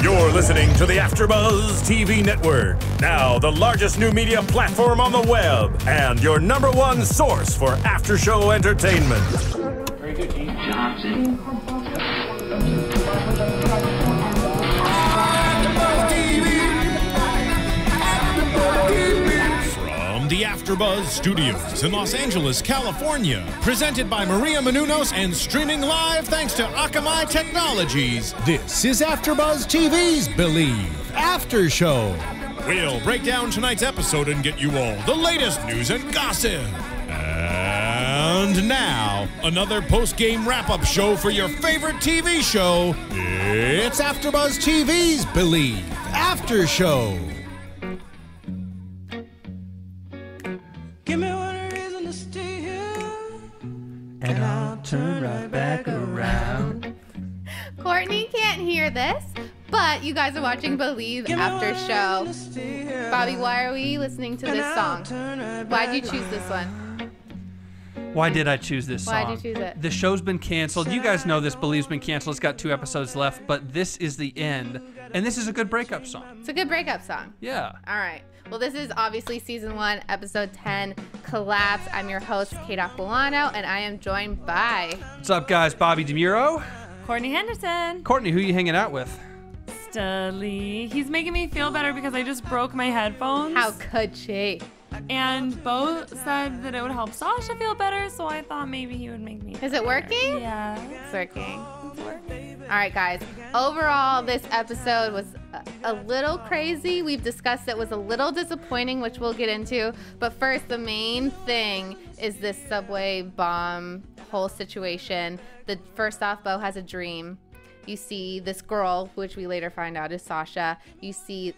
You're listening to the AFTERBUZZ TV network, now the largest new media platform on the web, and your #1 source for after-show entertainment. Very good, Chief Johnson. From the AFTERBUZZ Studios in Los Angeles, California, presented by Maria Menounos and streaming live thanks to Akamai Technologies, this is AFTERBUZZ TV's Believe After Show. We'll break down tonight's episode and get you all the latest news and gossip. And now, another post-game wrap-up show for your favorite TV show. It's AFTERBUZZ TV's Believe After Show. Give me one reason to stay here, and I'll turn right back around. Courtney can't hear this, but you guys are watching Believe After Show. Bobby, why are we listening to this song? Why'd you choose this one? Why did I choose this song? Why'd you choose it? The show's been canceled. You guys know this. Believe's been canceled. It's got 2 episodes left, but this is the end. And this is a good breakup song. It's a good breakup song. Yeah. All right. Well, this is obviously season 1, episode 10, Collapse. I'm your host, Kate Aquillano, and I am joined by... What's up, guys? Bobby DeMuro. Courtney Henderson. Courtney, who are you hanging out with? Studley. He's making me feel better because I just broke my headphones. How could she? And Bo said that it would help Sasha feel better, so I thought maybe he would make me feel Is it working? Yeah. It's working. It's working. All right, guys. Overall, this episode was a little crazy. We've discussed it was a little disappointing, which we'll get into. But first, the main thing is this subway bomb whole situation. First off, Bo has a dream. You see this girl, which we later find out is Sasha. You see,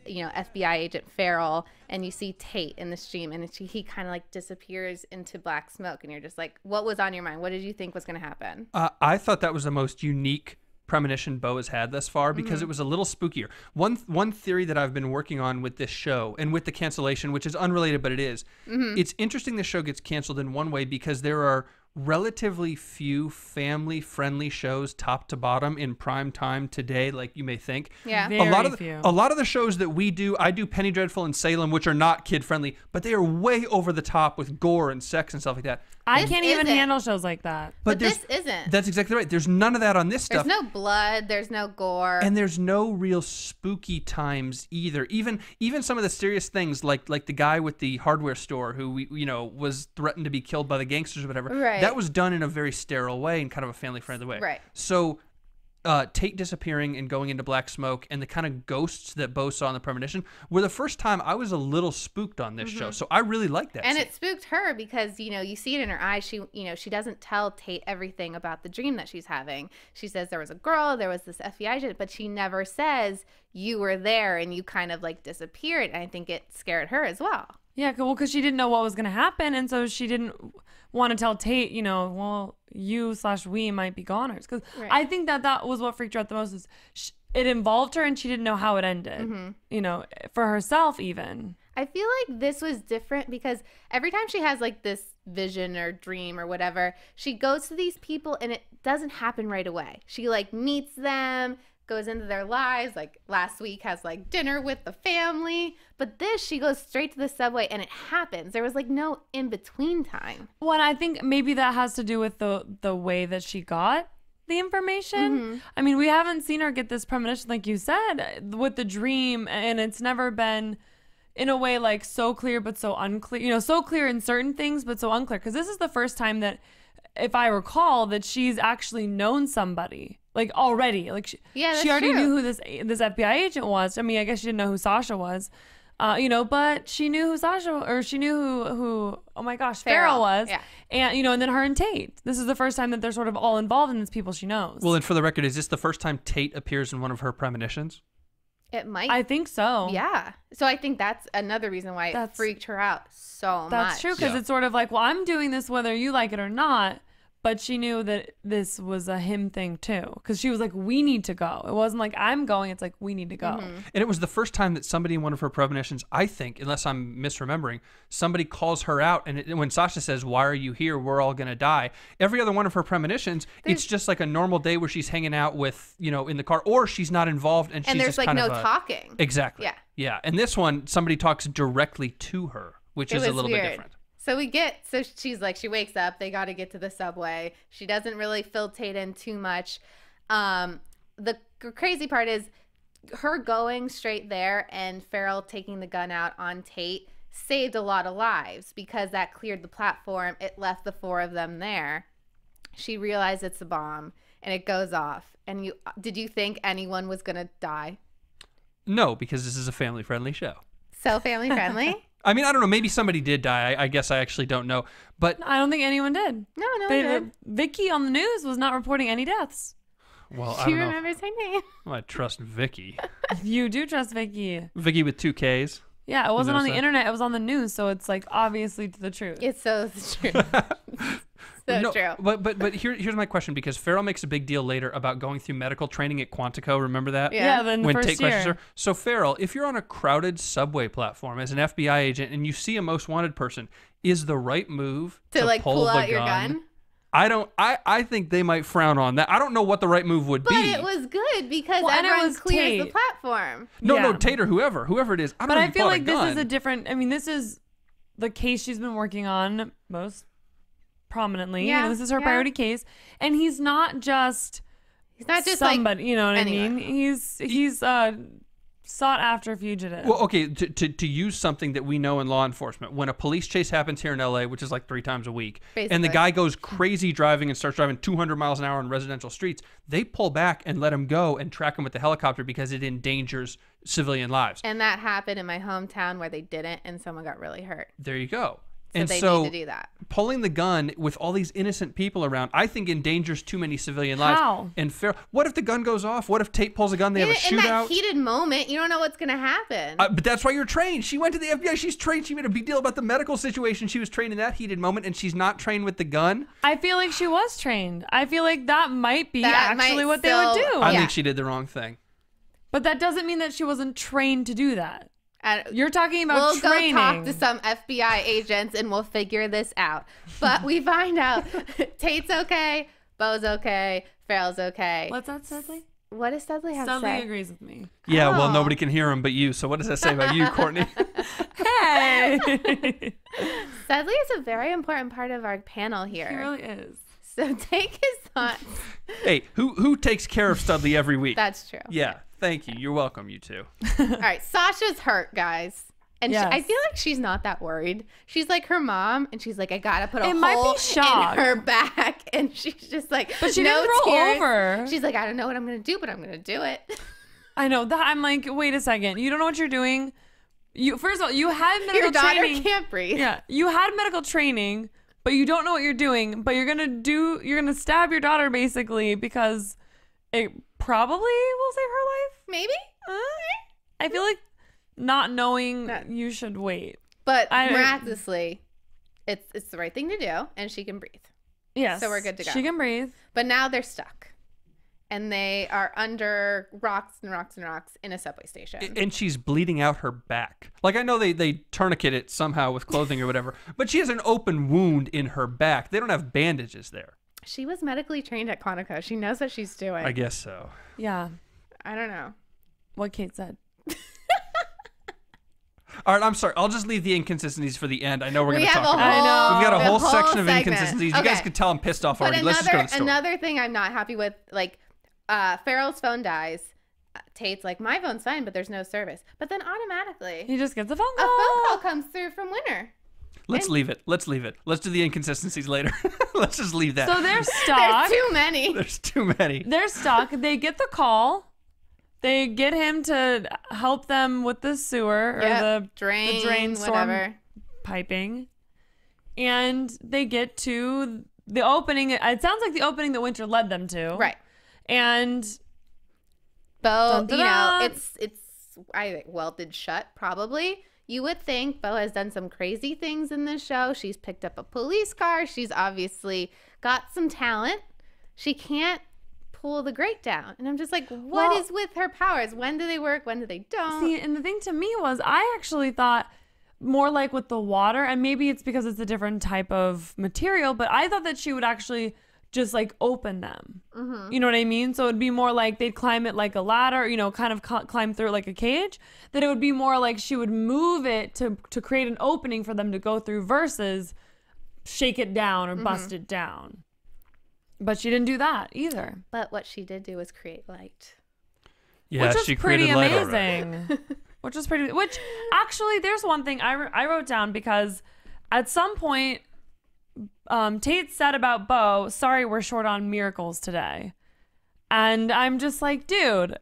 FBI agent Farrell, and you see Tate in this dream, and he kind of like disappears into black smoke, and you're just like, what was on your mind? What did you think was going to happen? I thought that was the most unique premonition Bo has had thus far because it was a little spookier. One theory that I've been working on with this show and with the cancellation, which is unrelated, but it is, it's interesting the show gets canceled in one way because there are relatively few family-friendly shows top to bottom in prime time today, like you may think. Yeah. A lot of the shows that we do, I do Penny Dreadful and Salem, which are not kid-friendly, but they are way over the top with gore and sex and stuff like that. I can't even handle shows like that. But this isn't. That's exactly right. There's none of that on this stuff. There's no blood. There's no gore. And there's no real spooky times either. Even some of the serious things, like the guy with the hardware store who was threatened to be killed by the gangsters or whatever. Right. That was done in a very sterile way and kind of a family-friendly way. Right. So Tate disappearing and going into black smoke and the kind of ghosts that Bo saw in the premonition were the first time I was a little spooked on this show. So I really liked that. And it spooked her because, you see it in her eyes. She doesn't tell Tate everything about the dream that she's having. She says there was a girl, there was this FBI agent, but she never says you were there and you kind of like disappeared. And I think it scared her as well. Yeah, well, because she didn't know what was going to happen, and so she didn't want to tell Tate, you/we might be goners. Because I think that was what freaked her out the most. Is it involved her, and she didn't know how it ended. For herself even. I feel like this was different because every time she has like this vision or dream or whatever, she goes to these people, and it doesn't happen right away. She like meets them, goes into their lives, like last week has like dinner with the family, but this she goes straight to the subway and it happens. There was like no in between time. Well, I think maybe that has to do with the way that she got the information. I mean, we haven't seen her get this premonition like you said with the dream, and it's never been in a way like so clear but so unclear, so clear in certain things but so unclear, because this is the first time that, if I recall, that she's actually known somebody like already. Like she already knew who this FBI agent was. I mean, I guess she didn't know who Sasha was, but she knew who she knew who oh my gosh, Farrell was. Yeah. And and then her and Tate. This is the first time that they're sort of all involved in these people she knows. Well, and for the record, is this the first time Tate appears in one of her premonitions? It might. I think so. Yeah. So I think that's another reason why it freaked her out so much. That's true, because it's sort of like, well, I'm doing this whether you like it or not, but she knew that this was a him thing too, because she was like, we need to go. It wasn't like, I'm going. It's like, we need to go. And it was the first time that somebody in one of her premonitions, I think, unless I'm misremembering, somebody calls her out. And when Sasha says, why are you here? We're all going to die. Every other one of her premonitions, it's just like a normal day where she's hanging out with, in the car, or she's not involved. And she's there's just like kind no of talking. Exactly. Yeah. Yeah. And this one, somebody talks directly to her, which is a little bit different. So she's like, she wakes up, they got to get to the subway. She doesn't really fill Tate in too much. The crazy part is her going straight there and Farrell taking the gun out on Tate saved a lot of lives because that cleared the platform. It left the 4 of them there. She realized it's a bomb and it goes off. And did you think anyone was going to die? No, because this is a family-friendly show. So family-friendly? I mean, I don't know. Maybe somebody did die. I guess I actually don't know. But I don't think anyone did. No one did. Vicky on the news was not reporting any deaths. Well, I She don't know. remembers her name. Well, I trust Vicky. You do trust Vicky. Vicky with 2 Ks. Yeah, it wasn't on the that? internet. It was on the news, so it's like obviously to the truth. It's so true. True. But here's my question, because Farrell makes a big deal later about going through medical training at Quantico. Remember that? Yeah, then the when first Tate year. questions her. So Farrell, if you're on a crowded subway platform as an FBI agent and you see a most wanted person, is the right move To like pull the out your gun? I think they might frown on that. I don't know what the right move would But be. it was good because and it everyone was clears the Tate. platform. No, Yeah. Tate or whoever it is. I don't But know I if you feel pull out like this is gun. a different. I mean, this is the case she's been working on most prominently. Yeah, This is her yeah. priority case, and he's not just somebody. Like you know what anyone. I mean? He's sought after fugitive. Well, okay, to use something that we know in law enforcement, when a police chase happens here in LA, which is like 3 times a week, and the Basically. guy goes crazy driving and starts driving 200 miles an hour on residential streets, they pull back and let him go and track him with the helicopter because it endangers civilian lives. And that happened in my hometown where they didn't, and someone got really hurt. There you go. So and they so need to do that. pulling the gun with all these innocent people around, I think endangers too many civilian lives. How? And what if the gun goes off? What if Tate pulls a gun? They have a In that shootout. heated moment, you don't know what's going to happen. But that's why you're trained. She went to the FBI. She's trained. She made a big deal about the medical situation. She was trained in that heated moment, and she's not trained with the gun. I feel like she was trained. I feel like that might be That actually might what they would still- do. I Yeah. think she did the wrong thing. But that doesn't mean that she wasn't trained to do that. And You're talking about we'll training. go talk to some FBI agents and we'll figure this out. But we find out Tate's okay, Bo's okay, Farrell's okay. What's that, Studley? What does Studley have to Studley say? agrees with me. Yeah, well, Oh. nobody can hear him but you. So what does that say about you, Courtney? Hey! Studley is a very important part of our panel here. He really is. So take his thoughts. Hey, who takes care of Studley every week? That's true. Yeah, thank you. You're welcome, you two. All right, Sasha's hurt, guys. And Yes. I feel like she's not that worried. She's like her mom, and she's like, I gotta put a It might be hole shock. in her back, and she's just like, But she no didn't roll tears. over. She's like, I don't know what I'm gonna do, but I'm gonna do it. I know that. I'm like, wait a second. You don't know what you're doing. You first of all, you had medical Your daughter training. can't breathe. Yeah, you had medical training, but you don't know what you're doing. But you're gonna stab your daughter basically because it probably will save her life. Maybe. I feel like not knowing No. you should wait. But I- miraculously, it's the right thing to do, and she can breathe. Yes. So we're good to go. She can breathe. But now they're stuck, and they are under rocks and rocks and rocks in a subway station. And she's bleeding out her back. Like, I know they tourniquet it somehow with clothing or whatever, but she has an open wound in her back. They don't have bandages there. She was medically trained at Quantico. She knows what she's doing. I guess so. Yeah. I don't know. What Kate said. All right, I'm sorry. I'll just leave the inconsistencies for the end. I know we're going We to have talk a about it. whole, We've got a the whole section of segment. inconsistencies. You guys Okay. can tell I'm pissed off But already. Let's just go to the story. another thing I'm not happy with, like, Farrell's phone dies. Tate's like, my phone's fine, but there's no service. But then automatically, He just gets a phone a call. phone call comes through from Winter. Let's leave it. Let's leave it. Let's do the inconsistencies later. Let's just leave that. So they're stuck. There's too many. There's too many. They're stuck. They get the call. They get him to help them with the sewer or Yep. the drain, storm whatever. piping. And they get to the opening. It sounds like the opening that Winter led them to. Right. And Bo, Dun, dun, dun. it's welded shut probably. You would think Bo has done some crazy things in this show. She's picked up a police car. She's obviously got some talent. She can't pull the grate down. And I'm just like, what is with her powers? When do they work? When do they don't? See, and the thing to me was, I actually thought more like with the water, and maybe it's because it's a different type of material, but I thought that she would actually just like open them. You know what I mean? So it'd be more like they'd climb it like a ladder, you know, kind of climb through it like a cage. That it would be more like she would move it to create an opening for them to go through versus shake it down or bust it down. But she didn't do that either. But what she did do was create light. Yeah, which is she pretty created light. amazing. Which actually, there's one thing I wrote down, because at some point, Tate said about Bo, sorry, we're short on miracles today. And I'm just like, dude,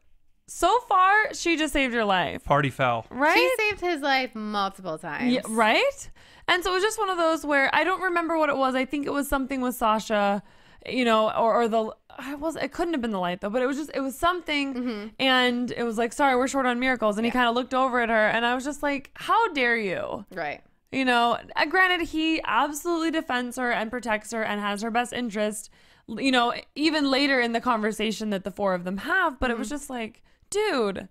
so far, she just saved your life. Party foul. Right? She saved his life multiple times. Yeah, right? And so it was just one of those where I don't remember what it was. I think it was something with Sasha, you know, or it couldn't have been the light though, but it was something. And it was like, sorry, we're short on miracles. And he kind of looked over at her, and I was just like, how dare you? Right. You know, granted, he absolutely defends her and protects her and has her best interest, you know, even later in the conversation that the four of them have. But it was just like, dude,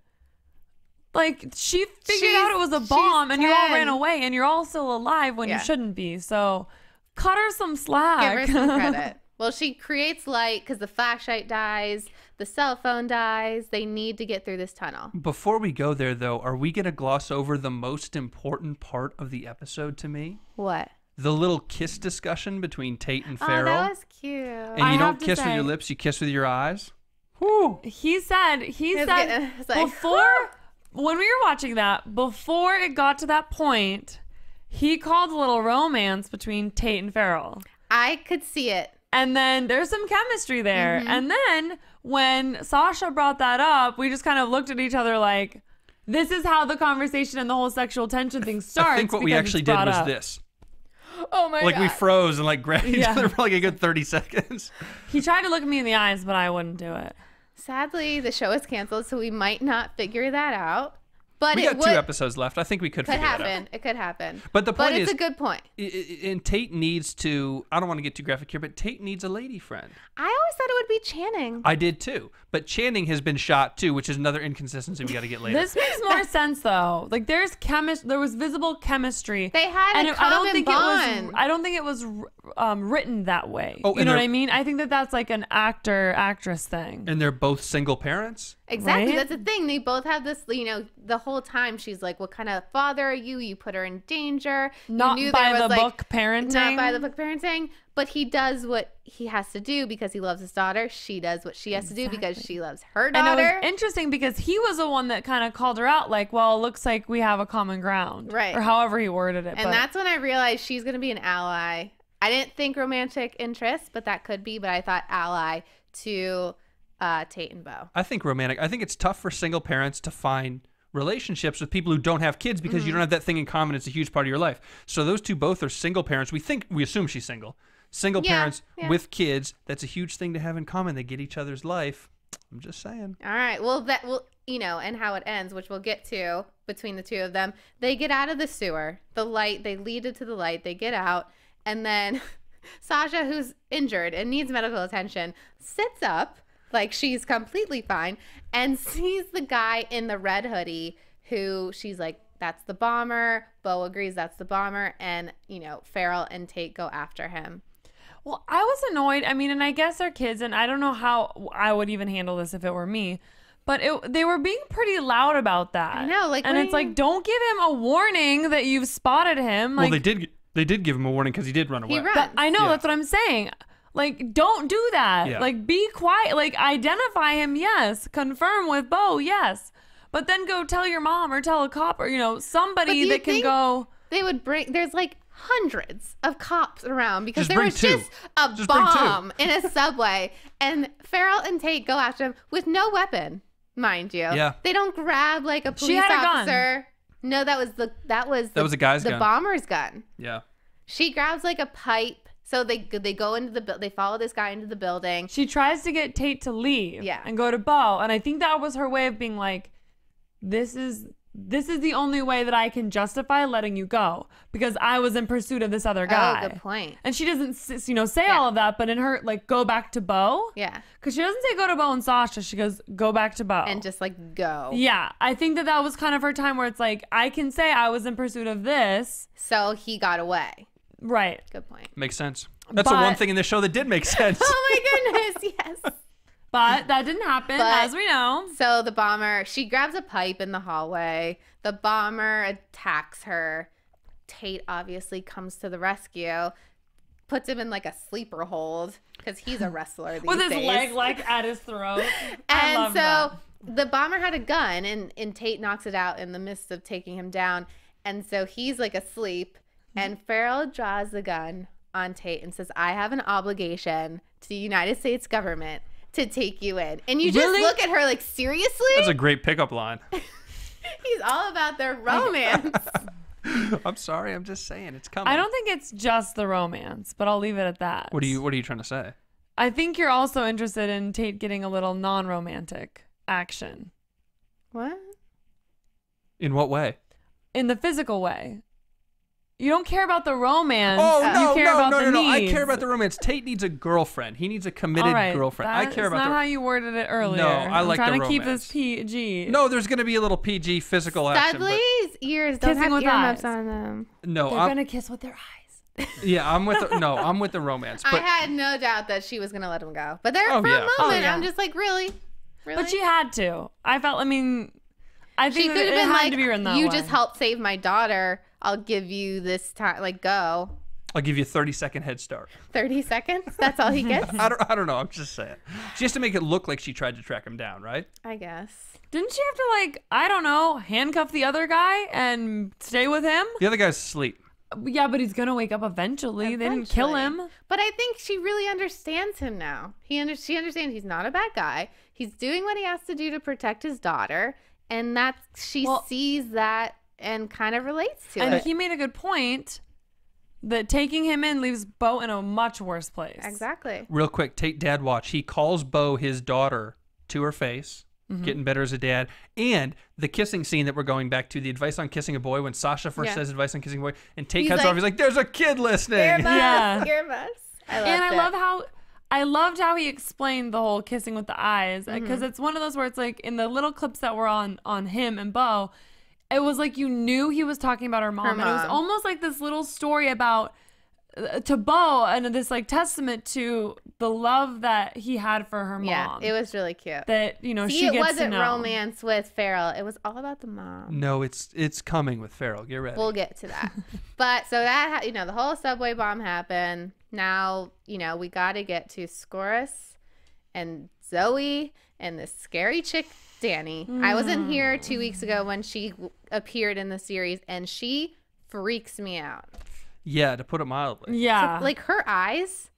like, she figured out it was a bomb and you all ran away and you're all still alive when you shouldn't be. So cut her some slack. Give her some credit. Well, she creates light because the flashlight dies, the cell phone dies. They need to get through this tunnel. Before we go there, though, are we going to gloss over the most important part of the episode to me? What? The little kiss discussion between Tate and Farrell. Oh, that was cute. And you don't kiss with your lips, you kiss with your eyes. Whew. He said before, when we were watching that, before it got to that point, he called a little romance between Tate and Farrell. I could see it. And then there's some chemistry there. And then when Sasha brought that up, we just kind of looked at each other like, this is how the conversation and the whole sexual tension thing starts. I think what we actually did was this. Oh my God. Like we froze and like grabbed each other for like a good 30 seconds. He tried to look at me in the eyes, but I wouldn't do it. Sadly, the show is canceled, so we might not figure that out. But we got 2 episodes left. I think we could figure it out. It could happen. But the point is, it's a good point. And Tate needs to, I don't want to get too graphic here, but Tate needs a lady friend. I always thought it would be Channing. I did too. But Channing has been shot too, which is another inconsistency we got to get later. This makes more sense though. Like there was visible chemistry. They had a common bond. I don't think it was written that way. Oh, you know what I mean? I think that's like an actress thing. And they're both single parents? Exactly. Right? That's the thing. They both have this, you know, the whole time she's like, what kind of father are you? You put her in danger. Not by the book parenting. Not by the book parenting. But he does what he has to do because he loves his daughter. She does what she has to do because she loves her daughter. And it was interesting because he was the one that kind of called her out like, well, it looks like we have a common ground. Right. Or however he worded it. And that's when I realized she's going to be an ally. I didn't think romantic interest, but that could be. But I thought ally to Tate and Bo. I think romantic. I think it's tough for single parents to find relationships with people who don't have kids because you don't have that thing in common. It's a huge part of your life. So those two both are single parents. We assume she's single. Single parents with kids. That's a huge thing to have in common. They get each other's life. I'm just saying. All right. Well, that will, you know, and how it ends, which we'll get to between the two of them. They get out of the sewer. The light. They lead it to the light. They get out, and then Sasha, who's injured and needs medical attention, sits up like she's completely fine and sees the guy in the red hoodie who she's like, that's the bomber. Bo agrees that's the bomber. And, you know, Farrell and Tate go after him. Well, I was annoyed. I mean, and I guess they're kids, and I don't know how I would even handle this if it were me. But they were being pretty loud about that. I know, like, and it's like, don't give him a warning that you've spotted him. Like, well, they did give him a warning because he did run away. He runs. I know, that's what I'm saying. Like, don't do that. Yeah. Like, be quiet. Like, identify him, yes. Confirm with Bo, yes. But then go tell your mom or tell a cop or, you know, somebody that can go. They would bring, there's like hundreds of cops around because Just there bring was 2. just a bomb in a subway. And Farrell and Tate go after him with no weapon, mind you. Yeah. They don't grab like a police had a gun. officer. No, that was a guy's gun. The bomber's gun. Yeah. She grabs like a pipe. So they go into they follow this guy into the building. She tries to get Tate to leave and go to Bo. And I think that was her way of being like, this is this is the only way that I can justify letting you go because I was in pursuit of this other guy. Oh, good point. And she doesn't, say all of that, but in her, like, go back to Bo. Yeah. Because she doesn't say go to Bo and Sasha. She goes, go back to Bo. And just, like, go. Yeah. I think that was kind of her time where it's like, I can say I was in pursuit of this. So he got away. Right. Good point. Makes sense. That's the one thing in this show that did make sense. Oh, my goodness. Yes. But that didn't happen, as we know. So the bomber, she grabs a pipe in the hallway. The bomber attacks her. Tate obviously comes to the rescue, puts him in like a sleeper hold because he's a wrestler these With his days. leg like at his throat. And so the bomber had a gun, and Tate knocks it out in the midst of taking him down. And so he's like asleep, and Farrell draws the gun on Tate and says, I have an obligation to the United States government to take you in. And you just look at her like, seriously? That's a great pickup line. He's all about their romance. I'm sorry, I'm just saying it's coming. I don't think it's just the romance, but I'll leave it at that. What are you trying to say? I think you're also interested in Tate getting a little non-romantic action. What? In what way? In the physical way. You don't care about the romance. Oh, you care about the no. I needs. care about the romance. Tate needs a girlfriend. He needs a committed girlfriend. I care about That's not how you worded it earlier. No, I like the I'm trying to keep romance. this PG. No, there's going to be a little PG physical action. Studley's ears don't Kissing have with earmuffs eyes. on them. No, They're going to kiss with their eyes. Yeah, I'm with the romance. But I had no doubt that she was going to let him go. But there for yeah. a moment, yeah. I'm just like, really? But she had to. I think She could have it been had like, to be written that you way. just helped save my daughter. I'll give you this time, like, go. I'll give you a 30-second head start. 30 seconds? That's all he gets? I don't know. I'm just saying. She has to make it look like she tried to track him down, right? I guess. Didn't she have to, like, I don't know, handcuff the other guy and stay with him? The other guy's asleep. Yeah, but he's going to wake up eventually. They didn't kill him. But I think she really understands him now. She understands he's not a bad guy. He's doing what he has to do to protect his daughter. And she sees that and kind of relates to it. And he made a good point that taking him in leaves Bo in a much worse place. Exactly. Real quick, Tate dad watch. He calls Bo his daughter to her face, getting better as a dad. And the kissing scene that we're going back to, the advice on kissing a boy, when Sasha first says advice on kissing a boy, and Tate cuts off, he's like, there's a kid listening. Yeah. I loved how he explained the whole kissing with the eyes, because it's one of those where it's like in the little clips that were on him and Bo, it was like you knew he was talking about her mom. And it was almost like this little story about to Bo and this like testament to the love that he had for her mom. Yeah, it was really cute. That she gets to know. It wasn't romance with Farrell. It was all about the mom. No, it's coming with Farrell. Get ready. We'll get to that. But so that the whole subway bomb happened. Now we got to get to Scorus and Zoe and this scary chick Dani. I wasn't here 2 weeks ago when she appeared in the series, and she freaks me out. Yeah, to put it mildly. Yeah. So, like her eyes,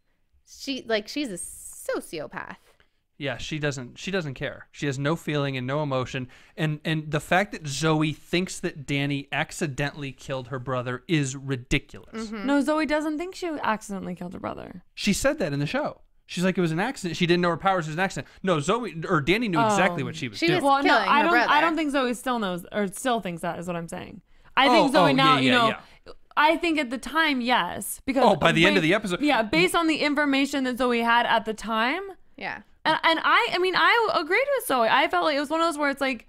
she's a sociopath. Yeah, she doesn't care. She has no feeling and no emotion. And the fact that Zoe thinks that Dani accidentally killed her brother is ridiculous. No, Zoe doesn't think she accidentally killed her brother. She said that in the show. She's like, it was an accident. She didn't know her powers was an accident. No, Dani knew exactly what she was doing. Well, no, I don't think Zoe still knows or still thinks that is what I'm saying. I think Zoe now, yeah. I think at the time, yes, because by the end of the episode, yeah, based on the information that Zoe had at the time, yeah, and I agreed with Zoe. I felt like it was one of those where it's like,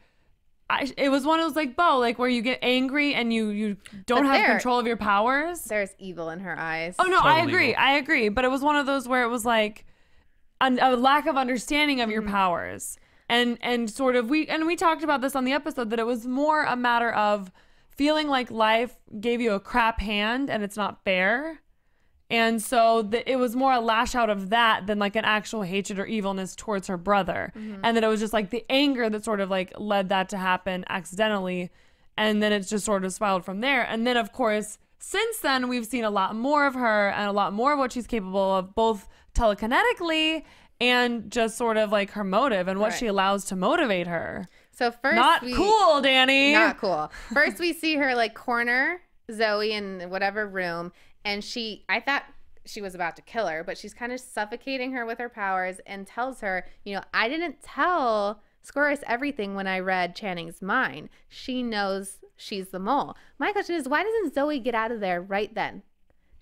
it was one of those like Bo, like where you get angry and you don't have control of your powers. There's evil in her eyes. Oh no, Totally I agree, but it was one of those where it was like a lack of understanding of your powers, and sort of we talked about this on the episode that it was more a matter of feeling like life gave you a crap hand and it's not fair. And so it was more a lash out of that than like an actual hatred or evilness towards her brother. And that it was just like the anger that sort of like led that to happen accidentally. And then it's just sort of spiraled from there. And then, of course, since then, we've seen a lot more of her and a lot more of what she's capable of, both telekinetically and just sort of like her motive and what she allows to motivate her. So first, cool, Dani. Not cool. First, we see her like corner Zoe in whatever room, and I thought she was about to kill her, but she's kind of suffocating her with her powers and tells her, I didn't tell Scorus everything when I read Channing's mind. She knows she's the mole. My question is, why doesn't Zoe get out of there right then?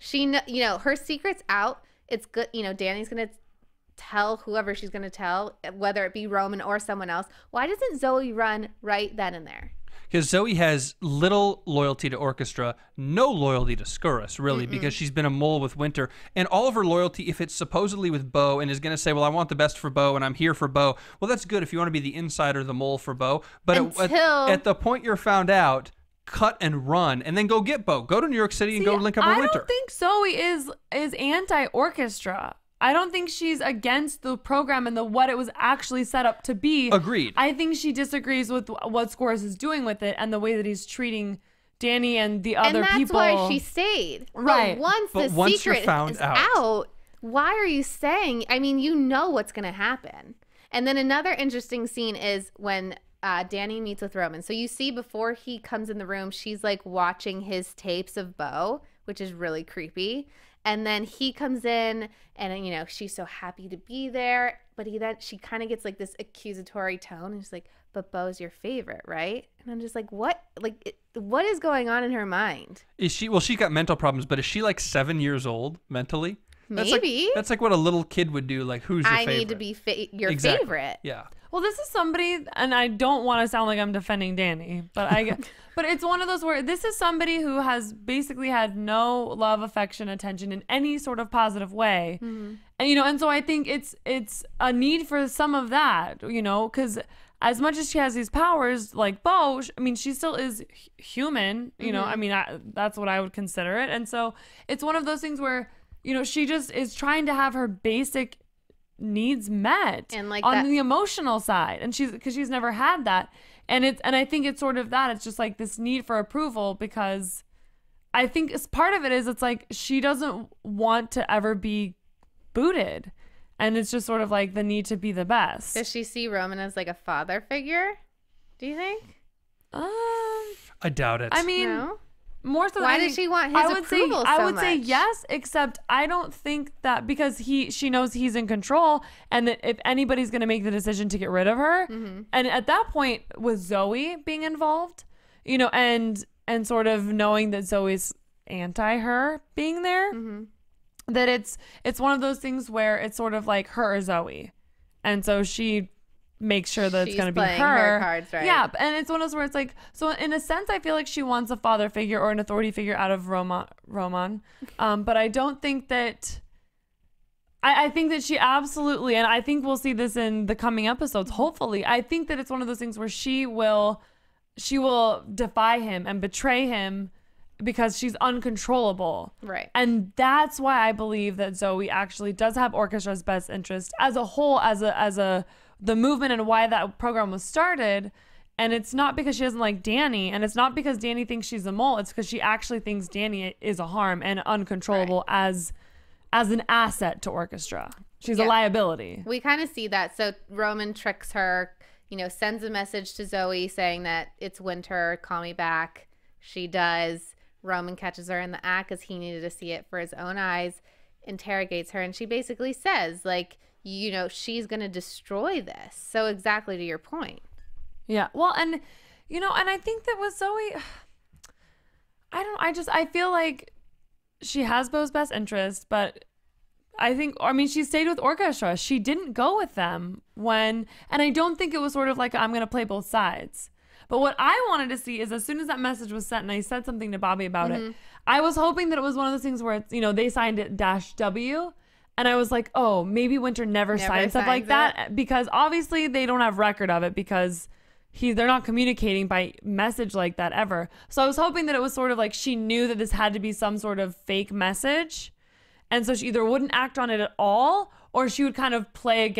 Her secret's out. It's good. Dani's going to tell whoever she's going to tell, whether it be Roman or someone else. Why doesn't Zoe run right then and there? Because Zoe has little loyalty to Orchestra, no loyalty to Scorus, really, because she's been a mole with Winter. And all of her loyalty, if it's supposedly with Bo and is going to say, well, I want the best for Bo and I'm here for Bo, well, that's good if you want to be the insider, the mole for Bo. But at the point you're found out, cut and run and then go get Bo. Go to New York City and go link up with Winter. I don't think Zoe is anti-Orchestra. I don't think she's against the program and what it was actually set up to be. Agreed. I think she disagrees with what Scorus is doing with it and the way that he's treating Dani and the other people. And that's why she stayed. Right. But once the secret is out, why are you saying? I mean, you know what's going to happen. And then another interesting scene is when Dani meets with Roman. So you see before he comes in the room, she's like watching his tapes of Bo, which is really creepy. And then he comes in and, she's so happy to be there. But she kind of gets like this accusatory tone. And she's like, but Bo's your favorite, right? And I'm just like, what? Like, what is going on in her mind? Is she, well, she got mental problems, but is she like 7 years old mentally? Maybe. That's like what a little kid would do. Like, who's your favorite? I need to be your favorite. Yeah. Well, this is somebody, and I don't want to sound like I'm defending Dani, but it's one of those where this is somebody who has basically had no love, affection, attention in any sort of positive way. And, and so I think it's a need for some of that, because as much as she has these powers, like Bo, I mean, she still is human, I mean, that's what I would consider it. And so it's one of those things where, she just is trying to have her basic needs met and like on the emotional side, and because she's never had that, and I think it's sort of that it's just like this need for approval, because I think part of it is it's like she doesn't want to ever be booted, and it's just sort of like the need to be the best. Does she see Roman as like a father figure, do you think? I doubt it. I mean, no? More so. Why does she want his approval so much? I would say yes, except I don't think that, because she knows he's in control, and that if anybody's going to make the decision to get rid of her, and at that point with Zoe being involved, and sort of knowing that Zoe's anti her being there, that it's one of those things where it's sort of like her or Zoe, and so she make sure that it's going to be her cards, right? Yeah, and it's one of those where it's like, so in a sense I feel like she wants a father figure or an authority figure out of Roman, but I don't think that I think that she absolutely, and I think we'll see this in the coming episodes, hopefully, I think that it's one of those things where she will defy him and betray him because she's uncontrollable, right? And that's why I believe that Zoe actually does have Orchestra's best interest as a whole, as the movement, and why that program was started. And it's not because she doesn't like Dani, and it's not because Dani thinks she's a mole. It's because she actually thinks Dani is a harm and uncontrollable, as an asset to Orchestra. She's a liability. We kind of see that. So Roman tricks her, sends a message to Zoe saying that it's winter, call me back. She does. Roman catches her in the act because he needed to see it for his own eyes, interrogates her, and she basically says, like, she's going to destroy this. So exactly to your point. Yeah. Well, and, and I think that with Zoe, I feel like she has Bo's best interest, but she stayed with Orchestra. She didn't go with them and I don't think it was sort of like, I'm going to play both sides. But what I wanted to see is, as soon as that message was sent and I said something to Bobby about it, I was hoping that it was one of those things where it's, they signed it -W. And I was like, oh, maybe Winter never signed stuff like that, because obviously they don't have record of it, because they're not communicating by message like that ever. So I was hoping that it was sort of like she knew that this had to be some sort of fake message. And so she either wouldn't act on it at all, or she would kind of play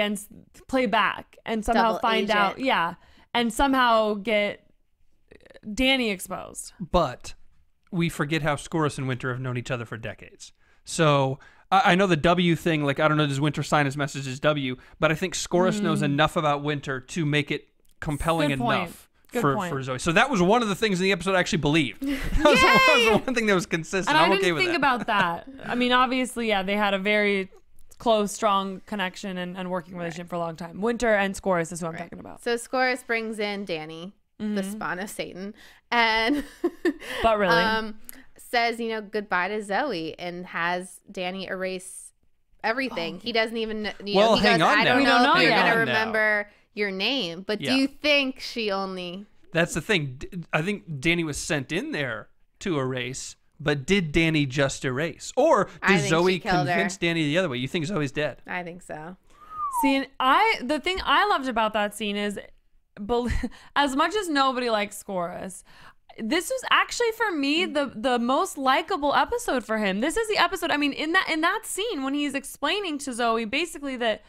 back and somehow find out. Yeah. And somehow get Dani exposed. But we forget how Scorus and Winter have known each other for decades. So I know the W thing, like, I don't know, does Winter sign his message as W, but I think Scorus knows enough about Winter to make it compelling enough for Zoe. So that was one of the things in the episode I actually believed. That was the one thing that was consistent. And I'm I okay didn't with think that. about that. I mean, obviously, yeah, they had a very close, strong connection and working relationship for a long time. Winter and Scorus is who I'm talking about. So Scorus brings in Dani, the spawn of Satan, and but really says, goodbye to Zoe, and has Dani erase everything. He doesn't even he Well, goes, hang on I don't now. know if you're Hang going to on now. remember your name, but do you think she only... That's the thing. I think Dani was sent in there to erase, but did Dani just erase? Or I did think Zoe she killed her. convince Dani the other way? You think Zoe's dead? I think so. See, and the thing I loved about that scene is, as much as nobody likes Scorus, this was actually for me the most likable episode for him. This is the episode. I mean, in that scene when he's explaining to Zoe basically that,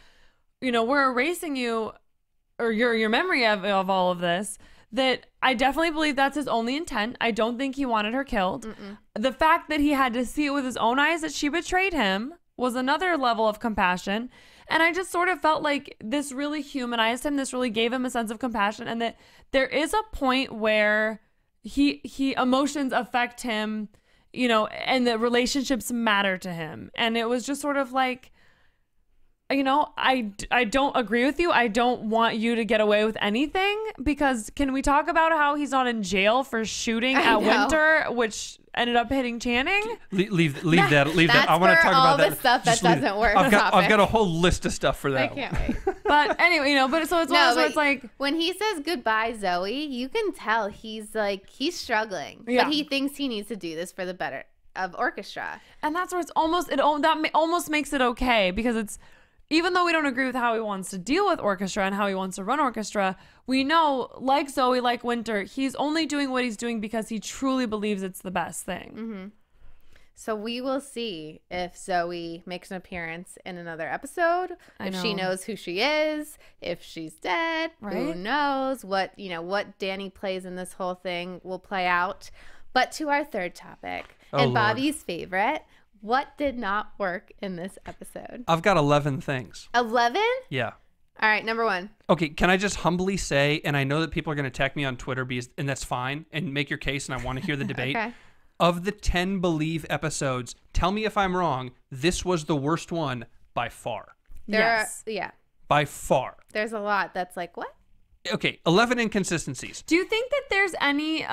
we're erasing you or your memory of all of this. That I definitely believe that's his only intent. I don't think he wanted her killed. The fact that he had to see it with his own eyes that she betrayed him was another level of compassion. And I just sort of felt like this really humanized him. This really gave him a sense of compassion. And that there is a point where he emotions affect him, and the relationships matter to him. And it was just sort of like, I don't agree with you. I don't want you to get away with anything, because can we talk about how he's not in jail for shooting at Winter, which ended up hitting Channing? Leave that. I want to talk about that. That's for all the stuff that Just leave it. doesn't work. I've got a whole list of stuff for that. I can't wait. But anyway, but so it's one of those where it's like, when he says goodbye, Zoe, you can tell he's struggling, Yeah. but he thinks he needs to do this for the better of orchestra. and that's where it's almost makes it okay, because it's, even though we don't agree with how he wants to deal with orchestra and how he wants to run orchestra, we know, like Zoe, like Winter, he's only doing what he's doing because he truly believes it's the best thing. So we will see if Zoe makes an appearance in another episode, if she knows who she is, if she's dead, who Right? knows what Dani plays in this whole thing will play out. But to our third topic, and Lord. Bobby's favorite, what did not work in this episode? I've got 11 things. 11? Yeah. All right, number 1. Okay, can I just humbly say, and I know that people are going to attack me on Twitter, and that's fine, and make your case, and I want to hear the debate. Okay. Of the 10 Believe episodes, tell me if I'm wrong, this was the worst one by far. Yes. By far. There's a lot that's like, what? Okay, 11 inconsistencies. Do you think that there's any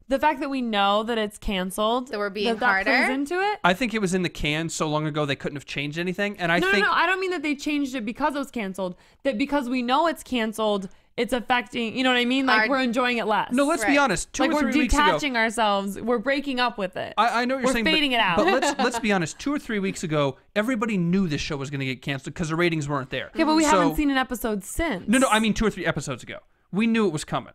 the fact that we know that it's canceled, So we're being that plays harder? into it? I think it was in the can so long ago they couldn't have changed anything, and I No, think I don't mean that they changed it because it was canceled. That because we know it's canceled, it's affecting, you know what I mean? Like, we're enjoying it less. No, let's be Right. honest. 2 like, or we're 3 weeks ago, detaching ourselves. We're breaking up with it. I know what you're We're saying, fading it out. But let's be honest. 2 or 3 weeks ago, everybody knew this show was going to get canceled because the ratings weren't there. Yeah, but we So- haven't seen an episode since. No, I mean 2 or 3 episodes ago. We knew it was coming.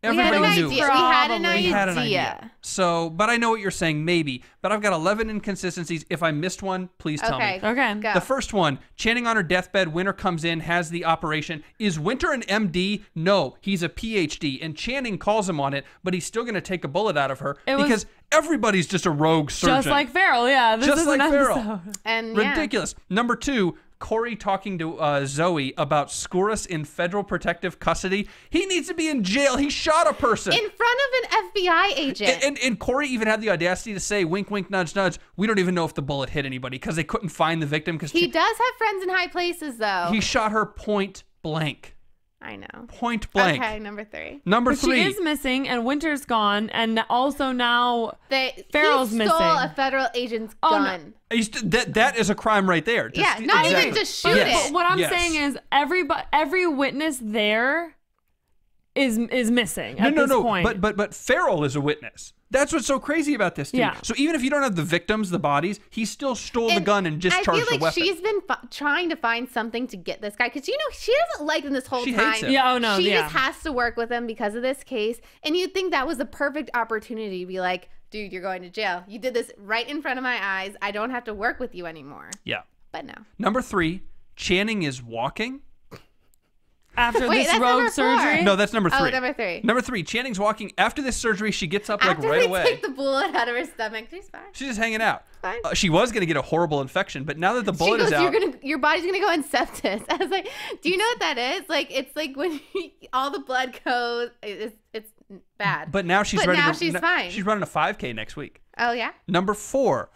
We had Everybody an knew. idea. We had an Probably. We had an idea. idea. So, but I know what you're saying, maybe. But I've got 11 inconsistencies. If I missed one, please tell me. Okay. Go. The first one, Channing on her deathbed, Winter comes in, has the operation. Is Winter an MD? No, he's a PhD. And Channing calls him on it, but he's still going to take a bullet out of her because everybody's just a rogue surgeon. Just like Farrell, yeah. This Just is like an Farrell. episode. And Ridiculous. Number 2, Corey talking to Zoe about Scorus in federal protective custody. He needs to be in jail. He shot a person. in front of an FBI agent. And Corey even had the audacity to say, wink, wink, nudge, nudge, we don't even know if the bullet hit anybody because they couldn't find the victim because He does have friends in high places, though. he shot her point blank. I know. Point blank. Okay, number 3. Number But 3. she is missing, and Winter's gone, and also now Farrell's he stole missing. a federal agent's Oh, no. gun. That is a crime right there. Yeah, not even just shoot Yes. it. What I'm Yes. saying is every witness there is missing at this point. But Farrell is a witness. That's what's so crazy about this, too. Yeah. So even if you don't have the victims, the bodies, he still stole the gun and discharged I feel the like weapon. she's been trying to find something to get this guy because she doesn't like him this whole She time. hates him. Yeah, oh no, she yeah. just has to work with him because of this case, and you'd think that was the perfect opportunity to be like, dude, you're going to jail. You did this right in front of my eyes. I don't have to work with you anymore. Yeah. But no. Number 3, Channing is walking. After Wait, this that's rogue number 4. surgery. No, that's number 3. Oh, number 3. Number 3, Channing's walking. After this surgery, she gets up After right they away. take the bullet out of her stomach, she's fine. She's just hanging out. Fine. She was going to get a horrible infection, but now that the bullet She goes, is out, your body's gonna go in sepsis. I was like, do you know what that is? Like, it's like when all the blood goes, it's bad. but now she's But ready. now she's fine. She's running a 5K next week. Oh yeah. Number 4,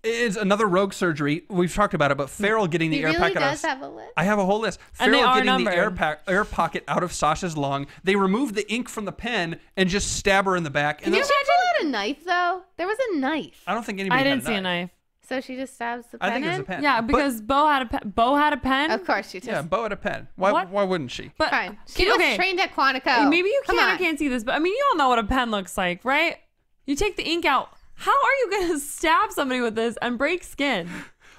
It's another rogue surgery. We've talked about it, but Farrell getting the air really pocket does out. have a list. I have a whole list. And they Farrell are getting the numbered. air pocket out of Sasha's lung. They remove the ink from the pen and just stab her in the back. Can you imagine pull out a knife though? There was a knife. I don't think anybody. I had didn't see a knife. So she just stabs the pen I think it was in? a pen. Yeah, because Bo had a pen. Bo had a pen. Of course she did. Yeah, Bo had a pen. Why What? wouldn't she? But Fine. She was trained at Quantico. Maybe you Come can or on. can't see this, but I mean, you all know what a pen looks like, right? You take the ink out. How are you going to stab somebody with this and break skin?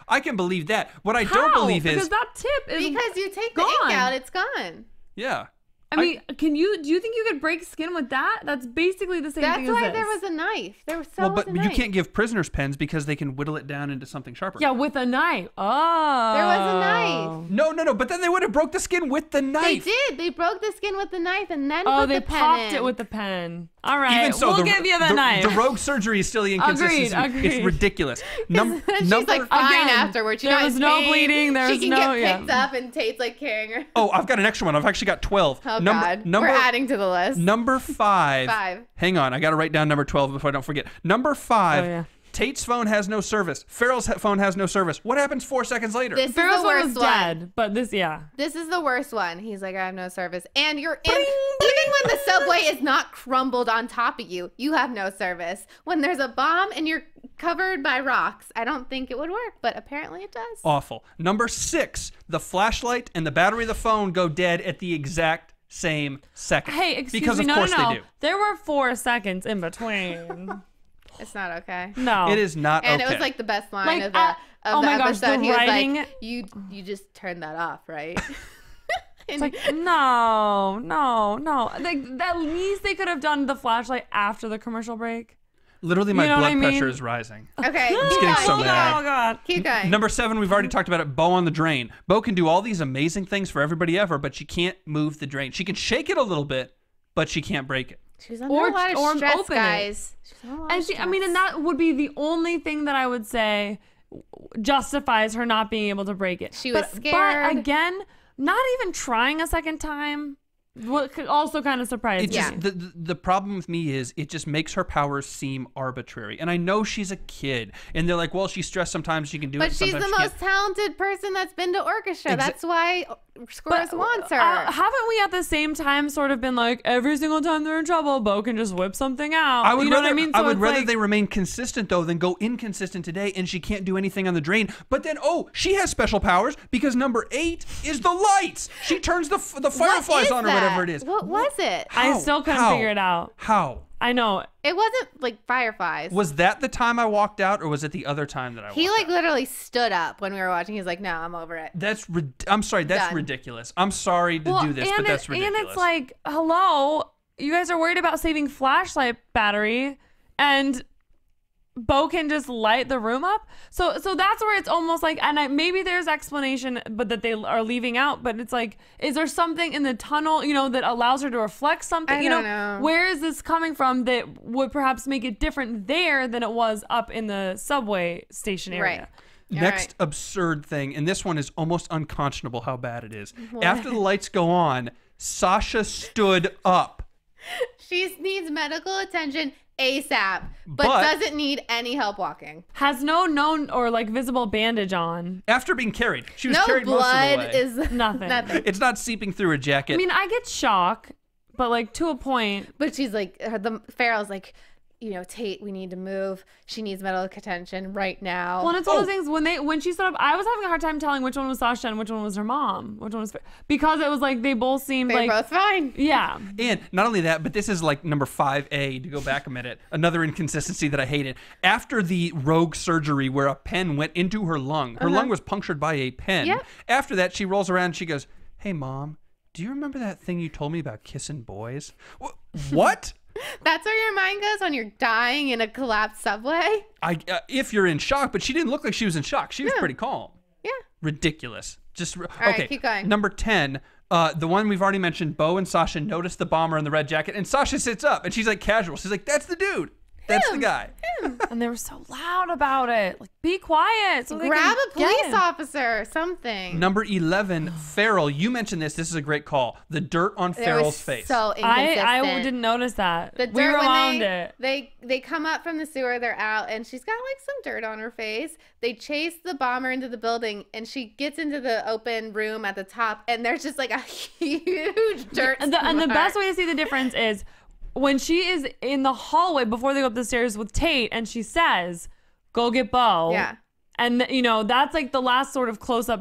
I can believe that. What I How? don't believe because is that tip is Because you take the gone. ink out, it's gone. yeah. I mean, do you think you could break skin with that? That's basically the same That's thing as why this. there was a knife. There was But a you knife. can't give prisoners pens because they can whittle it down into something sharper. Yeah, with a knife. Oh. There was a knife. No. But then they would have broke the skin with the They knife. did. They broke the skin with the knife and then Oh, put they the pen popped in. it with the pen. All right, Even so, we'll give you the knife. The rogue surgery is still the inconsistency. Agreed. It's ridiculous. And she's like fine Again, afterwards. She's there not was in no pain. bleeding, there she was can no- get yeah. picked up and Tate's like carrying her. Oh, I've got an extra one. I've actually got 12. Oh God, we're adding to the list. Number 5. 5. Hang on, I got to write down number 12 before I don't forget. Number 5. Oh, yeah. Tate's phone has no service. Farrell's phone has no service. What happens 4 seconds later? This Farrell's is the one worst was one. dead, but this, yeah. This is the worst one. He's like, I have no service. And you're in, even when the subway is not crumbled on top of you, you have no service. When there's a bomb and you're covered by rocks, I don't think it would work, but apparently it does. Awful. Number 6, the flashlight and the battery of the phone go dead at the exact same second. Hey, excuse because me, of no, course no. they do. There were 4 seconds in between. It's not okay. No. It is not And okay. it was like the best line Like, of the, oh the my gosh, episode. the He was writing- like, you just turned that off, right? It's like, no. Like, at least they could have done the flashlight after the commercial break. Literally, my You know what blood I mean? pressure is rising. Okay, It's keep getting going, so keep mad. going. Oh, God. Keep going. Number 7, we've already talked about it. Bo on the drain. Bo can do all these amazing things for everybody ever, but she can't move the drain. She can shake it a little bit, but she can't break it. She's under Or- a lot or of stress, open it. guys. She's under a lot And of she, I mean, stress. and that would be the only thing that I would say justifies her not being able to break it. She was But scared. again, not even trying a second time what could also kind of surprised It me. just the problem with me is it just makes her powers seem arbitrary. And I know she's a kid, and they're like, well, she's stressed sometimes she can do it. But she's sometimes the she most can't. talented person that's been to orchestra. Exa- That's why Scores wants her. Haven't we at the same time sort of been like, every single time they're in trouble, Bo can just whip something out? I would you know rather, what I mean? I So would it's rather like- they remain consistent though than go inconsistent today, and she can't do anything on the drain. But then, oh, she has special powers because number 8 is the lights. She turns the fireflies on or whatever it is. What was it? I How? still couldn't How? figure it out. How? I know. It wasn't like fireflies. Was that the time I walked out, or was it the other time that I walked He like out? literally stood up when we were watching. He's like, "No, I'm over it." I'm sorry, that's Done. ridiculous. I'm sorry to do this, but that's ridiculous. And it's like, hello, you guys are worried about saving flashlight battery, and Bo can just light the room up. So that's where it's almost like, and maybe there's explanation, but that they are leaving out. But it's like, is there something in the tunnel, that allows her to reflect something? I don't know. Where is this coming from that would perhaps make it different there than it was up in the subway station area? Right. Next absurd thing, and this one is almost unconscionable how bad it is. After the lights go on, Sasha stood up. She needs medical attention ASAP, but But- doesn't need any help walking. Has no known or like visible bandage on. After being carried. She was No carried most of the blood way. is Nothing. nothing. It's not seeping through her jacket. I mean, I get shock, but like to a point. But she's like, the Farrell's like, Tate, we need to move. She needs medical attention right now. Well, and it's one of those things when she stood up, I was having a hard time telling which one was Sasha and which one was her mom, which one was because it was like they both seemed They're like both fine. yeah. And not only that, but this is like number 5A, to go back a minute, another inconsistency that I hated. After the rogue surgery where a pen went into her lung, her lung was punctured by a pen. Yep. After that, she rolls around and she goes, "Hey, Mom, do you remember that thing you told me about kissing boys?" What? That's where your mind goes when you're dying in a collapsed subway. If you're in shock, but she didn't look like she was in shock. She was pretty calm. Yeah. Ridiculous. right, okay. keep going. Number 10, the one we've already mentioned. Bo and Sasha notice the bomber in the red jacket, and Sasha sits up, and she's like casual. She's like, "That's the dude." That's the guy. And they were so loud about it. Like, be quiet. So they Grab can a police get him. officer or something. Number 11, Farrell. You mentioned this. This is a great call. The dirt on It Farrell's was face. so inconsistent. I didn't notice that. The dirt, we rewound when it. they come up from the sewer, they're out, and she's got like some dirt on her face. They chase the bomber into the building, and she gets into the open room at the top, and there's just like a huge dirt And the best way to see the difference is when she is in the hallway before they go up the stairs with Tate, and she says, "Go get Bo." Yeah. And that's like the last sort of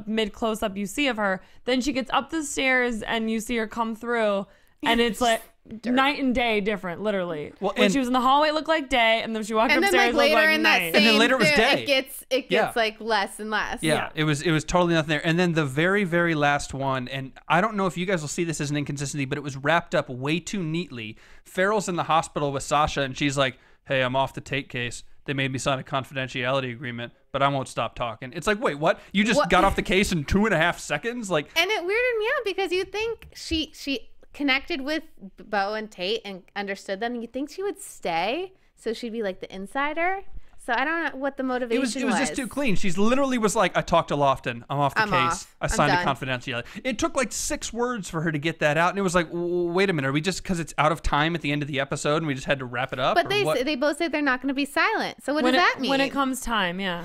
mid close up you see of her. Then she gets up the stairs, and you see her come through, and it's like night and day different, literally. Well, when and- she was in the hallway, it looked like day, and then she walked And then upstairs, like it looked later like in night. that same And then later it was thing, day. it gets Yeah. like less and less. Yeah, it was totally nothing there. And then the very, very last one, and I don't know if you guys will see this as an inconsistency, but it was wrapped up way too neatly. Farrell's in the hospital with Sasha, and she's like, "Hey, I'm off the Tate case. They made me sign a confidentiality agreement, but I won't stop talking." It's like, wait, what? You just got off the case in 2.5 seconds? Like, And it weirded me out because you think she connected with Bo and Tate and understood them. You think she would stay, so she'd be like the insider. So I don't know what the motivation was. it was just too clean. She's literally was like, "I talked to Lofton. I'm off the I'm case. off. I I'm signed a done." confidentiality." It took like 6 words for her to get that out, and it was like, wait a minute, are we just because it's out of time at the end of the episode and we just had to wrap it up? But or what? they both say they're not going to be silent. So what when does it, that mean? When it comes time, yeah.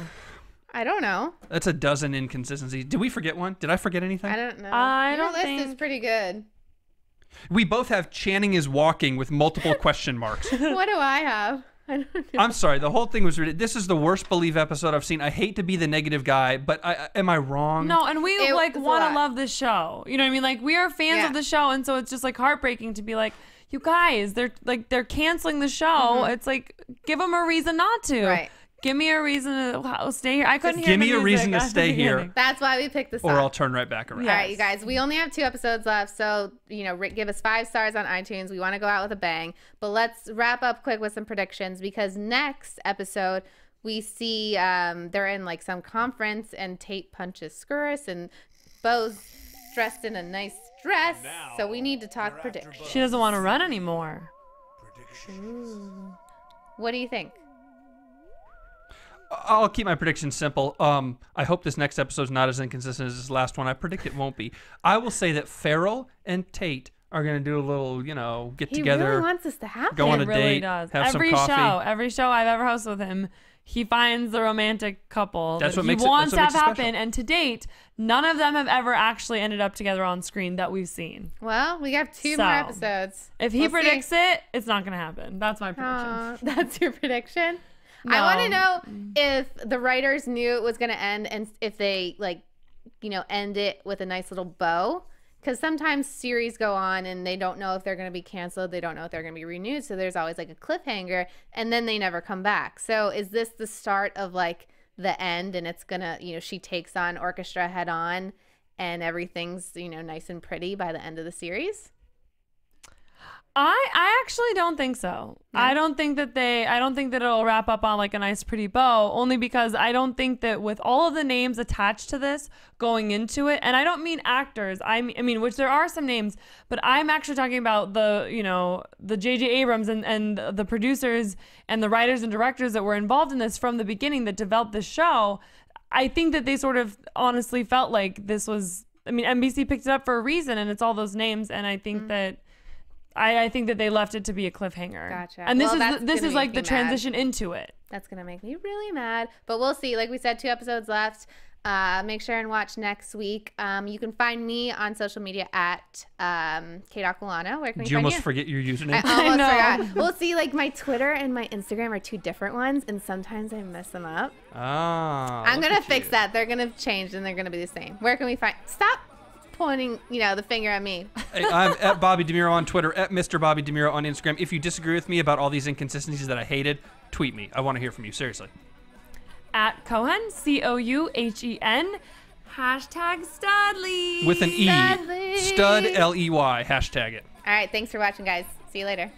I don't know. That's a dozen inconsistencies. Did we forget one? Did I forget anything? I don't know. I Your don't list is think- pretty good. We both have Channing is walking with multiple question marks. What do I have? I don't know. I'm sorry. The whole thing was ridiculous. This is the worst Believe episode I've seen. I hate to be the negative guy, but am I wrong? No, and we It like was a want to lot. love this show. You know what I mean? Like, we are fans Yeah. of the show, and so it's just like heartbreaking to be like, you guys, they're canceling the show. It's like, give them a reason not to. Right. Give me a reason to stay here. I couldn't hear give me the a music reason to at the stay here. beginning. That's why we picked this Or song. I'll turn right back around. All right, you guys, we only have 2 episodes left, so, give us 5 stars on iTunes. We want to go out with a bang. But let's wrap up quick with some predictions, because next episode, we see they're in, like, some conference, and Tate punches Skurrus, and Bo's dressed in a nice dress, so we need to talk predictions. She doesn't want to run anymore. What do you think? I'll keep my predictions simple. I hope this next episode's not as inconsistent as this last one. I predict it won't be. I will say that Farrell and Tate are going to do a little, get He together. really wants this to happen. Go on a He really date, does. have some every coffee. every show I've ever hosted with him, he finds the romantic couple That's that what he makes it- wants that's what to have makes it happen. special. And to date, none of them have ever actually ended up together on screen that we've seen. Well, we have 2 So, more episodes. If he We'll see. predicts it, it's not going to happen. That's my prediction. That's your prediction? No. I want to know if the writers knew it was going to end and if they, end it with a nice little bow. Because sometimes series go on and they don't know if they're going to be canceled. They don't know if they're going to be renewed. So there's always like a cliffhanger and then they never come back. So is this the start of like the end and it's going to, she takes on Orchestra head on and everything's, nice and pretty by the end of the series? I actually don't think so. I don't think that it'll wrap up on like a nice pretty bow, only because I don't think that with all of the names attached to this going into it, and I don't mean actors, I mean which there are some names, but I'm actually talking about the J.J. Abrams and the producers and the writers and directors that were involved in this from the beginning that developed this show. I think that they sort of honestly felt like this was, NBC picked it up for a reason, and it's all those names, and I think that I think that they left it to be a cliffhanger. Gotcha. And this Well, is gonna like make the me transition into it. That's going to make me really mad. But we'll see. Like we said, 2 episodes left. Make sure and watch next week. You can find me on social media at Kate Aquillano. Where can we Did you find almost you? forget your username? I almost know. forgot. Well, see, like my Twitter and my Instagram are 2 different ones, and sometimes I mess them up. I'm look going to at fix you. that. They're going to change, and they're going to be the same. Where can we find... Stop pointing, the finger at me. Hey, I'm at Bobby DeMuro on Twitter, at Mr. Bobby DeMuro on Instagram. If you disagree with me about all these inconsistencies that I hated, tweet me. I want to hear from you, seriously. At Cohen, COUHEN, #Studley. With an E. Studley. Stud, L-E-Y. Hashtag it. All right. Thanks for watching, guys. See you later.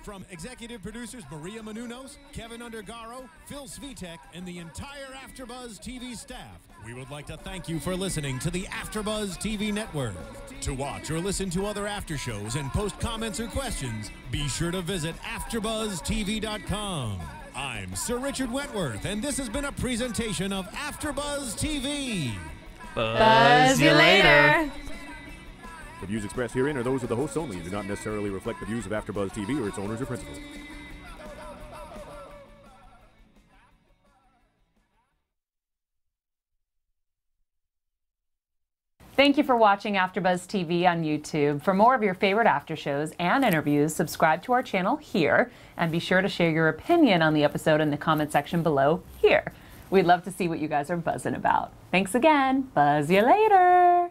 From executive producers Maria Menounos, Kevin Undergaro, Phil Svitek, and the entire AfterBuzz TV staff, we would like to thank you for listening to the AfterBuzz TV network. To watch or listen to other after shows and post comments or questions, be sure to visit AfterBuzzTV.com. I'm Sir Richard Wentworth, and this has been a presentation of AfterBuzz TV. Buzz you later. The views expressed herein are those of the hosts only and do not necessarily reflect the views of AfterBuzz TV or its owners or principals. Thank you for watching AfterBuzz TV on YouTube. For more of your favorite after shows and interviews, subscribe to our channel here, and be sure to share your opinion on the episode in the comment section below here. We'd love to see what you guys are buzzing about. Thanks again. Buzz you later.